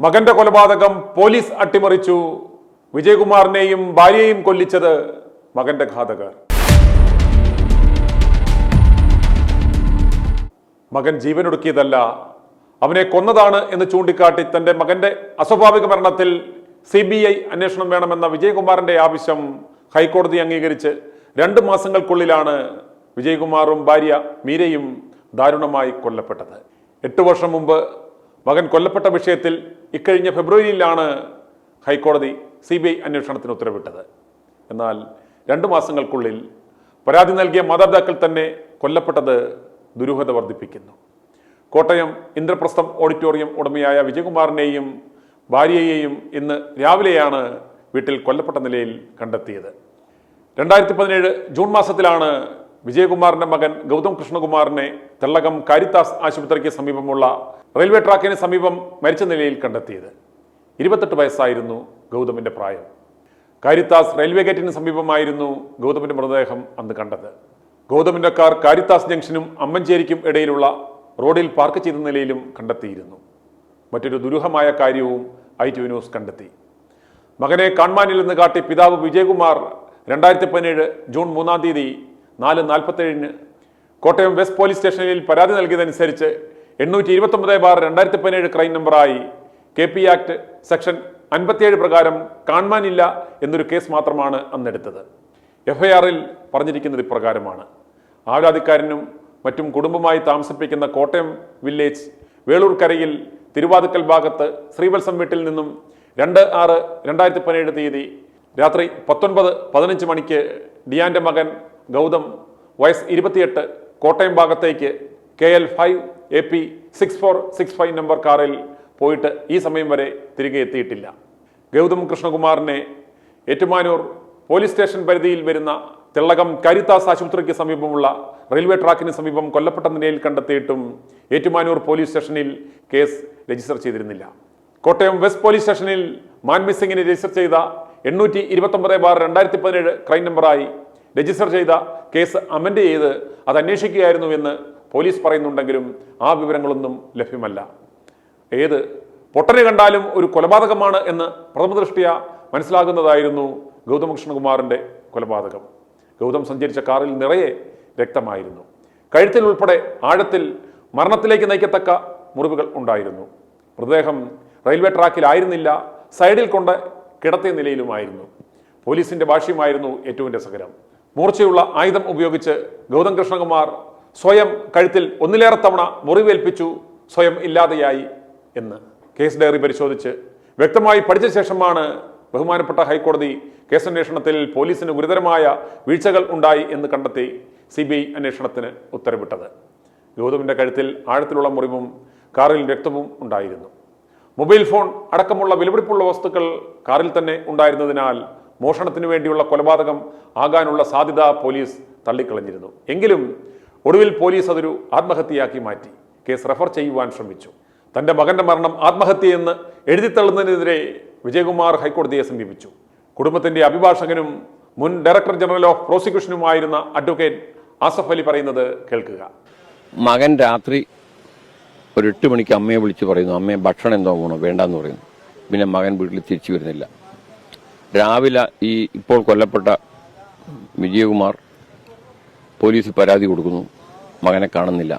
മകന്റെ കൊലപാതകം പോലീസ് അട്ടിമറിച്ചു. വിജയകുമാറിനെയും ഭാര്യയെയും കൊല്ലിച്ചത് മകന്റെ ഘാതകർ. മകൻ ജീവനൊടുക്കിയതല്ല, അവനെ കൊന്നതാണ് എന്ന് ചൂണ്ടിക്കാട്ടി തന്റെ മകന്റെ അസ്വാഭാവിക മരണത്തിൽ CBI അന്വേഷണം വേണമെന്ന വിജയകുമാറിന്റെ ആവശ്യം ഹൈക്കോടതി അംഗീകരിച്ച് 2 മാസങ്ങൾക്കുള്ളിലാണ് വിജയകുമാറും ഭാര്യ മീരയും ദാരുണമായി കൊല്ലപ്പെട്ടത്. 8 വർഷം മുമ്പ് മകൻ കൊല്ലപ്പെട്ട വിഷയത്തിൽ ഇക്കഴിഞ്ഞ ഫെബ്രുവരിയിലാണ് ഹൈക്കോടതി CBI അന്വേഷണത്തിന് ഉത്തരവിട്ടത്. എന്നാൽ 2 മാസങ്ങൾക്കുള്ളിൽ പരാതി നൽകിയ മാതാപിതാക്കൾ തന്നെ കൊല്ലപ്പെട്ടത് ദുരൂഹത വർദ്ധിപ്പിക്കുന്നു. കോട്ടയം ഇന്ദ്രപ്രസ്ഥം ഓഡിറ്റോറിയം ഉടമയായ വിജയകുമാറിനെയും ഭാര്യയെയും ഇന്ന് രാവിലെയാണ് വീട്ടിൽ കൊല്ലപ്പെട്ട നിലയിൽ കണ്ടെത്തിയത്. 2017 ജൂൺ മാസത്തിലാണ് വിജയകുമാറിന്റെ മകൻ ഗൗതം കൃഷ്ണകുമാറിനെ തെള്ളകം കാരിത്താസ് ആശുപത്രിക്ക് സമീപമുള്ള റെയിൽവേ ട്രാക്കിന് സമീപം മരിച്ച നിലയിൽ കണ്ടെത്തിയത്. 28 വയസ്സായിരുന്നു ഗൗതമിന്റെ പ്രായം. കാരിത്താസ് റെയിൽവേ ഗേറ്റിന് സമീപമായിരുന്നു ഗൗതമിന്റെ മൃതദേഹം അന്ന് കണ്ടത്. ഗൗതമിന്റെ കാർ കാരിത്താസ് ജംഗ്ഷനും അമ്മഞ്ചേരിക്കും ഇടയിലുള്ള റോഡിൽ പാർക്ക് ചെയ്ത നിലയിലും കണ്ടെത്തിയിരുന്നു. മറ്റൊരു ദുരൂഹമായ കാര്യവും ITV ന്യൂസ് കണ്ടെത്തി. മകനെ കാണാനില്ലെന്ന് കാട്ടി പിതാവ് വിജയകുമാർ 2017 ജൂൺ 3-ാം തീയതി 4:47 കോട്ടയം വെസ്റ്റ് പോലീസ് സ്റ്റേഷനിൽ പരാതി നൽകിയതനുസരിച്ച് 829/2017 ക്രൈം നമ്പറായി KP ആക്ട് സെക്ഷൻ 57 പ്രകാരം കാണാനില്ല എന്നൊരു കേസ് മാത്രമാണ് അന്നെടുത്തത്. FIR-ൽ പറഞ്ഞിരിക്കുന്നത് ഇപ്രകാരമാണ്: ആവലാതിക്കാരനും മറ്റും കുടുംബമായി താമസിപ്പിക്കുന്ന കോട്ടയം വില്ലേജ് വേളൂർക്കരയിൽ തിരുവാതുക്കൽ ഭാഗത്ത് ശ്രീവത്സം വീട്ടിൽ നിന്നും 2/6/2017 തീയതി രാത്രി 19:15 മണിക്ക് ഡിയാന്റെ മകൻ ഗൗതം വയസ്സ് 28 കോട്ടയം ഭാഗത്തേക്ക് KL 5 AP 6465 നമ്പർ കാറിൽ പോയിട്ട് ഈ സമയം വരെ തിരികെ എത്തിയിട്ടില്ല. ഗൗതം കൃഷ്ണകുമാറിനെ ഏറ്റുമാനൂർ പോലീസ് സ്റ്റേഷൻ പരിധിയിൽ വരുന്ന തെള്ളകം കാരിത്താസ് ആശുപത്രിക്ക് സമീപമുള്ള റെയിൽവേ ട്രാക്കിന് സമീപം കൊല്ലപ്പെട്ട നിലയിൽ കണ്ടെത്തിയിട്ടും ഏറ്റുമാനൂർ പോലീസ് സ്റ്റേഷനിൽ കേസ് രജിസ്റ്റർ ചെയ്തിരുന്നില്ല. കോട്ടയം വെസ്റ്റ് പോലീസ് സ്റ്റേഷനിൽ മാൻ മിസ്സിംഗിന് രജിസ്റ്റർ ചെയ്ത 829/2017 ക്രൈം നമ്പറായി രജിസ്റ്റർ ചെയ്ത കേസ് അമെൻഡ് ചെയ്ത് അത് അന്വേഷിക്കുകയായിരുന്നുവെന്ന് പോലീസ് പറയുന്നുണ്ടെങ്കിലും ആ വിവരങ്ങളൊന്നും ലഭ്യമല്ല. ഏത് പൊട്ടനെ കണ്ടാലും ഒരു കൊലപാതകമാണ് എന്ന് പ്രഥമദൃഷ്ട്യാ മനസ്സിലാകുന്നതായിരുന്നു ഗൗതം കൃഷ്ണകുമാറിന്റെ കൊലപാതകം. ഗൗതം സഞ്ചരിച്ച കാറിൽ നിറയെ രക്തമായിരുന്നു. കഴുത്തിൽ ഉൾപ്പെടെ ആഴത്തിൽ മരണത്തിലേക്ക് നയിക്കത്തക്ക മുറിവുകൾ ഉണ്ടായിരുന്നു. മൃതദേഹം റെയിൽവേ ട്രാക്കിലായിരുന്നില്ല, സൈഡിൽ കൊണ്ട് കിടത്തിയ നിലയിലുമായിരുന്നു. പോലീസിന്റെ ഭാഷ്യമായിരുന്നു ഏറ്റവും രസകരം. മൂർച്ചയുള്ള ആയുധം ഉപയോഗിച്ച് ഗൗതം കൃഷ്ണകുമാർ സ്വയം കഴുത്തിൽ 1-ലേറെ തവണ മുറിവേൽപ്പിച്ചു, സ്വയം ഇല്ലാതെയായി എന്ന് കേസ് ഡയറി പരിശോധിച്ച് വ്യക്തമായി പഠിച്ച ശേഷമാണ് ബഹുമാനപ്പെട്ട ഹൈക്കോടതി കേസന്വേഷണത്തിൽ പോലീസിന് ഗുരുതരമായ വീഴ്ചകൾ ഉണ്ടായി എന്ന് കണ്ടെത്തി CBI അന്വേഷണത്തിന് ഉത്തരവിട്ടത്. ഗൗതമിന്റെ കഴുത്തിൽ ആഴത്തിലുള്ള മുറിവും കാറിൽ രക്തവും ഉണ്ടായിരുന്നു. മൊബൈൽ ഫോൺ അടക്കമുള്ള വിലപിടിപ്പുള്ള വസ്തുക്കൾ കാറിൽ തന്നെ ഉണ്ടായിരുന്നതിനാൽ മോഷണത്തിനു വേണ്ടിയുള്ള കൊലപാതകം ആകാനുള്ള സാധ്യത പോലീസ് തള്ളിക്കളഞ്ഞിരുന്നു. എങ്കിലും ഒടുവിൽ പോലീസ് അതൊരു ആത്മഹത്യയാക്കി മാറ്റി കേസ് റെഫർ ചെയ്യുവാൻ ശ്രമിച്ചു. തന്റെ മകന്റെ മരണം ആത്മഹത്യയെന്ന് എഴുതിത്തള്ളുന്നതിനെതിരെ വിജയകുമാർ ഹൈക്കോടതിയെ സമീപിച്ചു. കുടുംബത്തിന്റെ അഭിഭാഷകനും മുൻ ഡയറക്ടർ ജനറൽ ഓഫ് പ്രോസിക്യൂഷനുമായിരുന്ന അഡ്വക്കേറ്റ് ആസഫ് അലി പറയുന്നത് കേൾക്കുക. മകൻ രാത്രി ഒരു 8 മണിക്ക് അമ്മയെ വിളിച്ച് പറയുന്നു, അമ്മയെ ഭക്ഷണം എന്തോ വേണോ വേണ്ടെന്ന് പറയുന്നു. പിന്നെ മകൻ വീട്ടിൽ തിരിച്ചു വരുന്നില്ല. രാവിലെ ഈ ഇപ്പോൾ കൊല്ലപ്പെട്ട വിജയകുമാർ പോലീസിൽ പരാതി കൊടുക്കുന്നു, മകനെ കാണുന്നില്ല.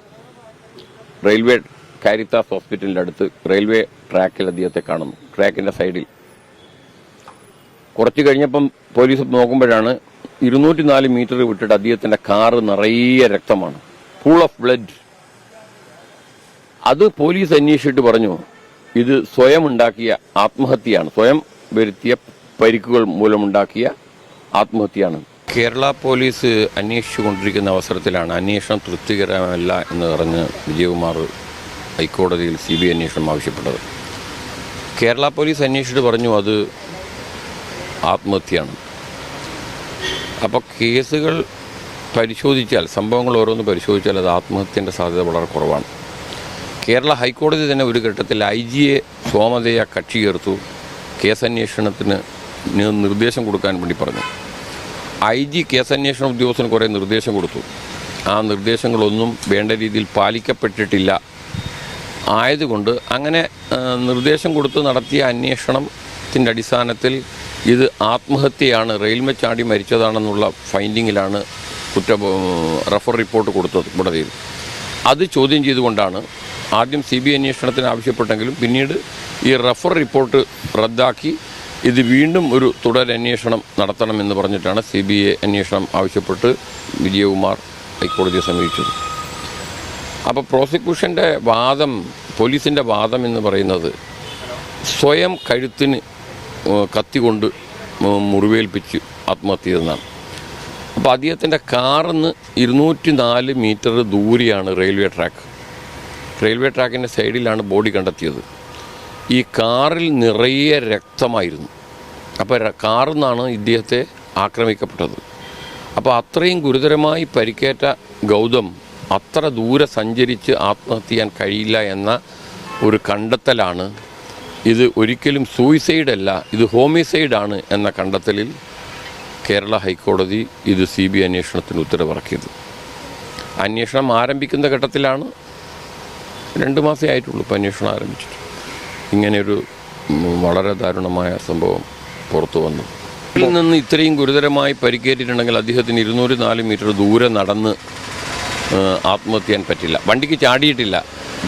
റെയിൽവേ കാരിത്താസ് ഹോസ്പിറ്റലിന്റെ അടുത്ത് റെയിൽവേ ട്രാക്കിൽ അദ്ദേഹത്തെ കാണുന്നു, ട്രാക്കിന്റെ സൈഡിൽ. കുറച്ച് കഴിഞ്ഞപ്പം പോലീസ് നോക്കുമ്പോഴാണ് 204 മീറ്റർ വിട്ടിട്ട് അദ്ദേഹത്തിന്റെ കാറ് നിറയെ രക്തമാണ്, പൂൾ ഓഫ് ബ്ലഡ്. അത് പോലീസ് അന്വേഷിച്ചിട്ട് പറഞ്ഞു ഇത് സ്വയം ഉണ്ടാക്കിയ ആത്മഹത്യയാണ്, സ്വയം വരുത്തിയ പരിക്കുകൾ മൂലമുണ്ടാക്കിയ ആത്മഹത്യയാണ്. കേരള പോലീസ് അന്വേഷിച്ചുകൊണ്ടിരിക്കുന്ന അവസരത്തിലാണ് അന്വേഷണം തൃപ്തികരമല്ല എന്ന് പറഞ്ഞ് വിജയകുമാർ ഹൈക്കോടതിയിൽ CBI അന്വേഷണം ആവശ്യപ്പെട്ടത്. കേരള പോലീസ് അന്വേഷിച്ചിട്ട് പറഞ്ഞു അത് ആത്മഹത്യയാണ്. അപ്പോൾ കേസുകൾ പരിശോധിച്ചാൽ, സംഭവങ്ങൾ ഓരോന്ന് പരിശോധിച്ചാൽ അത് ആത്മഹത്യൻ്റെ സാധ്യത വളരെ കുറവാണ്. കേരള ഹൈക്കോടതി തന്നെ ഒരു ഘട്ടത്തിൽ IG-യെ സ്വമേധയാ കക്ഷി ചേർത്തു കേസന്വേഷണത്തിന് നിർദ്ദേശം കൊടുക്കാൻ വേണ്ടി പറഞ്ഞു. IG കേസന്വേഷണ ഉദ്യോഗസ്ഥന് കുറേ നിർദ്ദേശം കൊടുത്തു. ആ നിർദ്ദേശങ്ങളൊന്നും വേണ്ട രീതിയിൽ പാലിക്കപ്പെട്ടിട്ടില്ല. ആയതുകൊണ്ട് അങ്ങനെ നിർദ്ദേശം കൊടുത്ത് നടത്തിയ അന്വേഷണത്തിൻ്റെ അടിസ്ഥാനത്തിൽ ഇത് ആത്മഹത്യയാണ്, റെയിൽവേ ചാടി മരിച്ചതാണെന്നുള്ള ഫൈൻഡിങ്ങിലാണ് റഫർ റിപ്പോർട്ട് കൊടുത്തത് കോടതിയിൽ. അത് ചോദ്യം ചെയ്തുകൊണ്ടാണ് ആദ്യം CBI അന്വേഷണത്തിന് ആവശ്യപ്പെട്ടെങ്കിലും പിന്നീട് ഈ റഫർ റിപ്പോർട്ട് റദ്ദാക്കി ഇത് വീണ്ടും ഒരു തുടരന്വേഷണം നടത്തണമെന്ന് പറഞ്ഞിട്ടാണ് CBI അന്വേഷണം ആവശ്യപ്പെട്ട് വിജയകുമാർ ഹൈക്കോടതിയെ സമീപിച്ചത്. അപ്പോൾ പ്രോസിക്യൂഷൻ്റെ വാദം, പോലീസിൻ്റെ വാദം എന്ന് പറയുന്നത് സ്വയം കഴുത്തിന് കത്തി കൊണ്ട് മുറിവേൽപ്പിച്ച് ആത്മഹത്യ ചെയ്തെന്നാണ്. അപ്പോൾ അദ്ദേഹത്തിൻ്റെ കാറിന്ന് 204 മീറ്റർ ദൂരെയാണ് റെയിൽവേ ട്രാക്ക്. റെയിൽവേ ട്രാക്കിൻ്റെ സൈഡിലാണ് ബോഡി കണ്ടെത്തിയത്. ഈ കാറിൽ നിറയെ രക്തമായിരുന്നു. അപ്പോൾ കാറിൽ നിന്നാണ് ഇദ്ദേഹത്തെ ആക്രമിക്കപ്പെട്ടത്. അപ്പോൾ അത്രയും ഗുരുതരമായി പരിക്കേറ്റ ഗൗതം അത്ര ദൂരെ സഞ്ചരിച്ച് ആത്മഹത്യ ചെയ്യാൻ കഴിയില്ല എന്ന ഒരു കണ്ടെത്തലാണ്. ഇത് ഒരിക്കലും സൂയിസൈഡല്ല, ഇത് ഹോമിസൈഡാണ് എന്ന കണ്ടെത്തലിൽ കേരള ഹൈക്കോടതി ഇത് CBI അന്വേഷണത്തിന് ഉത്തരവിറക്കിയത്. അന്വേഷണം ആരംഭിക്കുന്ന ഘട്ടത്തിലാണ്, 2 മാസമേ ആയിട്ടുള്ളൂ ഇപ്പോൾ അന്വേഷണം ആരംഭിച്ചിട്ട്. ഇങ്ങനെയൊരു വളരെ ദാരുണമായ സംഭവം പുറത്തു വന്നു. ഇതിൽ നിന്ന് ഇത്രയും ഗുരുതരമായി പരിക്കേറ്റിട്ടുണ്ടെങ്കിൽ അദ്ദേഹത്തിന് 204 മീറ്റർ ദൂരെ നടന്ന് ആത്മഹത്യ ചെയ്യാൻ പറ്റില്ല. വണ്ടിക്ക് ചാടിയിട്ടില്ല,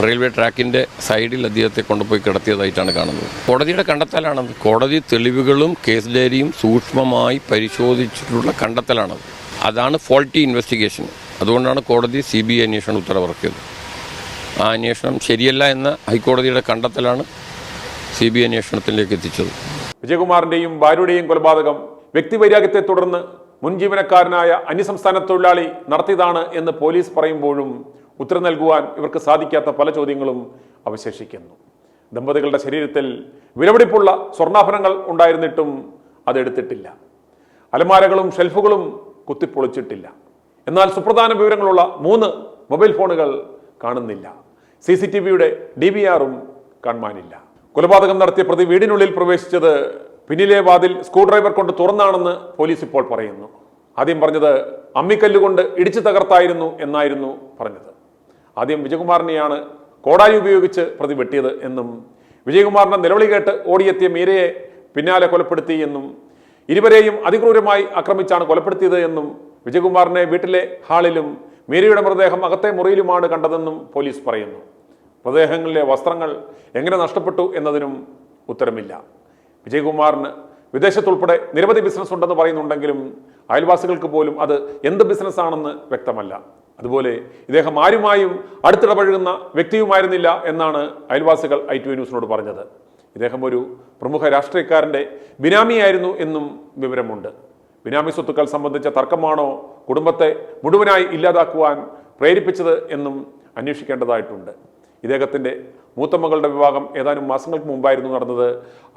റെയിൽവേ ട്രാക്കിൻ്റെ സൈഡിൽ അദ്ദേഹത്തെ കൊണ്ടുപോയി കിടത്തിയതായിട്ടാണ് കാണുന്നത്. കോടതിയുടെ കണ്ടെത്തലാണത്. കോടതി തെളിവുകളും കേസ് ഡയറിയും സൂക്ഷ്മമായി പരിശോധിച്ചിട്ടുള്ള കണ്ടെത്തലാണത്. അതാണ് ഫോൾട്ടി ഇൻവെസ്റ്റിഗേഷൻ. അതുകൊണ്ടാണ് കോടതി CBI അന്വേഷണം ഉത്തരവിറക്കിയത്. ആ അന്വേഷണം ശരിയല്ല എന്ന ഹൈക്കോടതിയുടെ കണ്ടെത്തലാണ് CBI അന്വേഷണത്തിലേക്ക് എത്തിച്ചത്. വിജയകുമാറിന്റെയും ഭാര്യയുടെയും കൊലപാതകം വ്യക്തിവൈരാഗ്യത്തെ തുടർന്ന് മുൻ ജീവനക്കാരനായ അന്യസംസ്ഥാന തൊഴിലാളി നടത്തിയതാണ് എന്ന് പോലീസ് പറയുമ്പോഴും ഉത്തരം നൽകുവാൻ ഇവർക്ക് സാധിക്കാത്ത പല ചോദ്യങ്ങളും അവശേഷിക്കുന്നു. ദമ്പതികളുടെ ശരീരത്തിൽ വിലപിടിപ്പുള്ള സ്വർണ്ണാഭരണങ്ങൾ ഉണ്ടായിരുന്നിട്ടും അതെടുത്തിട്ടില്ല. അലമാരകളും ഷെൽഫുകളും കുത്തിപ്പൊളിച്ചിട്ടില്ല. എന്നാൽ സുപ്രധാന വിവരങ്ങളുള്ള 3 മൊബൈൽ ഫോണുകൾ കാണുന്നില്ല. CCTVയുടെ DVRും കാണാനില്ല. കൊലപാതകം നടത്തിയ പ്രതി വീടിനുള്ളിൽ പ്രവേശിച്ചത് പിന്നിലെ വാതിൽ സ്ക്രൂ ഡ്രൈവർ കൊണ്ട് തുറന്നാണെന്ന് പോലീസ് ഇപ്പോൾ പറയുന്നു. ആദ്യം പറഞ്ഞത് അമ്മിക്കല്ലുകൊണ്ട് ഇടിച്ചു തകർത്തായിരുന്നു എന്നായിരുന്നു പറഞ്ഞത്. ആദ്യം വിജയകുമാറിനെയാണ് കോടാലി ഉപയോഗിച്ച് പ്രതി വെട്ടിയത് എന്നും വിജയകുമാറിന്റെ നിലവിളി കേട്ട് ഓടിയെത്തിയ മീരയെ പിന്നാലെ കൊലപ്പെടുത്തി എന്നും ഇരുവരെയും അതിക്രൂരമായി ആക്രമിച്ചാണ് കൊലപ്പെടുത്തിയത് എന്നും വിജയകുമാറിനെ വീട്ടിലെ ഹാളിലും മീരയുടെ മൃതദേഹം അകത്തെ മുറിയിലുമാണ് കണ്ടതെന്നും പോലീസ് പറയുന്നു. മൃതദേഹങ്ങളിലെ വസ്ത്രങ്ങൾ എങ്ങനെ നഷ്ടപ്പെട്ടു എന്നതിനും ഉത്തരമില്ല. വിജയകുമാറിന് വിദേശത്തുൾപ്പെടെ നിരവധി ബിസിനസ് ഉണ്ടെന്ന് പറയുന്നുണ്ടെങ്കിലും അയൽവാസികൾക്ക് പോലും അത് എന്ത് ബിസിനസ്സാണെന്ന് വ്യക്തമല്ല. അതുപോലെ ഇദ്ദേഹം ആരുമായും അടുത്തിടപഴകുന്ന വ്യക്തിയുമായിരുന്നില്ല എന്നാണ് അയൽവാസികൾ ITV ന്യൂസിനോട് പറഞ്ഞത്. ഇദ്ദേഹം ഒരു പ്രമുഖ രാഷ്ട്രീയക്കാരൻ്റെ ബിനാമിയായിരുന്നു എന്നും വിവരമുണ്ട്. ബിനാമി സ്വത്തുക്കൾ സംബന്ധിച്ച തർക്കമാണോ കുടുംബത്തെ മുഴുവനായി ഇല്ലാതാക്കുവാൻ പ്രേരിപ്പിച്ചത് എന്നും അന്വേഷിക്കേണ്ടതായിട്ടുണ്ട്. ഇദ്ദേഹത്തിൻ്റെ മൂത്തമകളുടെ വിവാഹം ഏതാനും മാസങ്ങൾക്ക് മുമ്പായിരുന്നു നടന്നത്.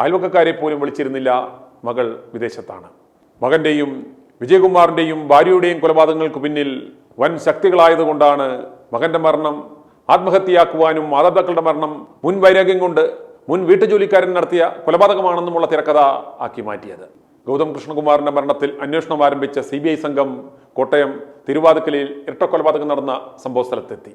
അയൽവക്കക്കാരെ പോലും വിളിച്ചിരുന്നില്ല. മകൾ വിദേശത്താണ്. മകന്റെയും വിജയകുമാറിന്റെയും ഭാര്യയുടെയും കൊലപാതകങ്ങൾക്ക് പിന്നിൽ വൻ ശക്തികളായതുകൊണ്ടാണ് മകന്റെ മരണം ആത്മഹത്യയാക്കുവാനും മാതാപിതാക്കളുടെ മരണം മുൻ വൈരാഗ്യം കൊണ്ട് മുൻ വീട്ടുജോലിക്കാരൻ നടത്തിയ കൊലപാതകമാണെന്നുമുള്ള തിരക്കഥ ആക്കി മാറ്റിയത്. ഗൗതം കൃഷ്ണകുമാറിന്റെ മരണത്തിൽ അന്വേഷണം ആരംഭിച്ച CBI സംഘം കോട്ടയം തിരുവാതുക്കലിൽ ഇരട്ടക്കൊലപാതകം നടന്ന സംഭവസ്ഥലത്തെത്തി.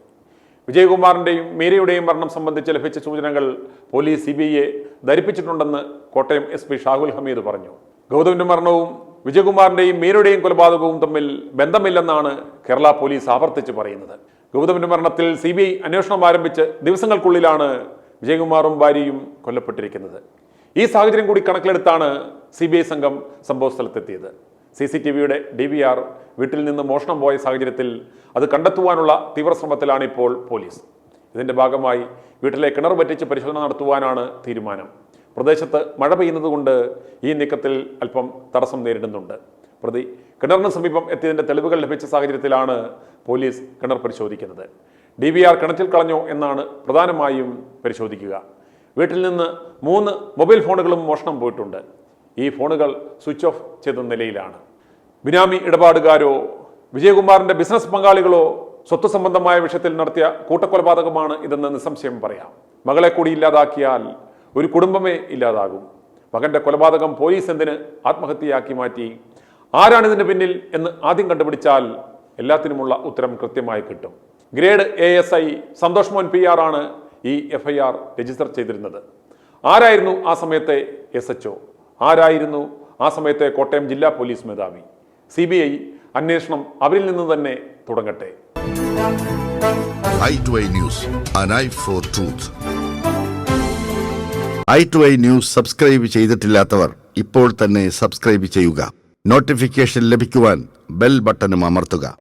വിജയകുമാറിന്റെയും മീരയുടെയും മരണം സംബന്ധിച്ച് ലഭിച്ച സൂചനകൾ പോലീസ് CBIയെ ധരിപ്പിച്ചിട്ടുണ്ടെന്ന് കോട്ടയം SP ഷാഹുൽ ഹമീദ് പറഞ്ഞു. ഗൗതമിന്റെ മരണവും വിജയകുമാറിന്റെയും മീരയുടെയും കൊലപാതകവും തമ്മിൽ ബന്ധമില്ലെന്നാണ് കേരള പോലീസ് ആവർത്തിച്ച് പറയുന്നത്. ഗൗതമിന്റെ മരണത്തിൽ CBI അന്വേഷണം ആരംഭിച്ച് ദിവസങ്ങൾക്കുള്ളിലാണ് വിജയകുമാറും ഭാര്യയും കൊല്ലപ്പെട്ടിരിക്കുന്നത്. ഈ സാഹചര്യം കൂടി കണക്കിലെടുത്താണ് CBI സംഘം സംഭവസ്ഥലത്തെത്തിയത്. CCTVയുടെ DVR വീട്ടിൽ നിന്ന് മോഷണം പോയ സാഹചര്യത്തിൽ അത് കണ്ടെത്തുവാനുള്ള തീവ്രശ്രമത്തിലാണ് ഇപ്പോൾ പോലീസ്. ഇതിന്റെ ഭാഗമായി വീട്ടിലെ കിണർ വറ്റിച്ച് പരിശോധന നടത്തുവാനാണ് തീരുമാനം. പ്രദേശത്ത് മഴ പെയ്യുന്നതുകൊണ്ട് ഈ നീക്കത്തിൽ അല്പം തടസ്സം നേരിടുന്നുണ്ട്. പ്രതി കിണറിന് സമീപം എത്തിയതിന്റെ തെളിവുകൾ ലഭിച്ച സാഹചര്യത്തിലാണ് പോലീസ് കിണർ പരിശോധിക്കുന്നത്. DVR കിണറ്റിൽ കളഞ്ഞോ എന്നാണ് പ്രധാനമായും പരിശോധിക്കുക. വീട്ടിൽ നിന്ന് 3 മൊബൈൽ ഫോണുകളും മോഷണം പോയിട്ടുണ്ട്. ഈ ഫോണുകൾ സ്വിച്ച് ഓഫ് ചെയ്ത നിലയിലാണ്. ബിനാമി ഇടപാടുകാരോ വിജയകുമാറിന്റെ ബിസിനസ് പങ്കാളികളോ സ്വത്ത് സംബന്ധമായ വിഷയത്തിൽ നടത്തിയ കൂട്ടക്കൊലപാതകമാണ് ഇതെന്ന് നിസ്സംശയം പറയാം. മകളെ കൂടി ഇല്ലാതാക്കിയാൽ ഒരു കുടുംബമേ ഇല്ലാതാകും. മകന്റെ കൊലപാതകം പോലീസ് എന്തിന് ആത്മഹത്യയാക്കി മാറ്റി? ആരാണിതിന് പിന്നിൽ എന്ന് ആദ്യം കണ്ടുപിടിച്ചാൽ എല്ലാത്തിനുമുള്ള ഉത്തരം കൃത്യമായി കിട്ടും. ഗ്രേഡ് ASI സന്തോഷ് മോൻ PR ആണ് ഈ FIR രജിസ്റ്റർ ചെയ്തിരുന്നത്? ആരായിരുന്നു ആ സമയത്തെ SHO? ആരായിരുന്നു ആ സമയത്തെ കോട്ടയം ജില്ലാ പോലീസ് മേധാവി? CBI അന്വേഷണം അവരിൽ നിന്ന് തന്നെ തുടങ്ങട്ടെ. i2i News, an eye for truth. i2i News subscribe ചെയ്തിട്ടില്ലാത്തവർ ഇപ്പോൾ തന്നെ സബ്സ്ക്രൈബ് ചെയ്യുക. നോട്ടിഫിക്കേഷൻ ലഭിക്കുവാൻ ബെൽ ബട്ടണും അമർത്തുക.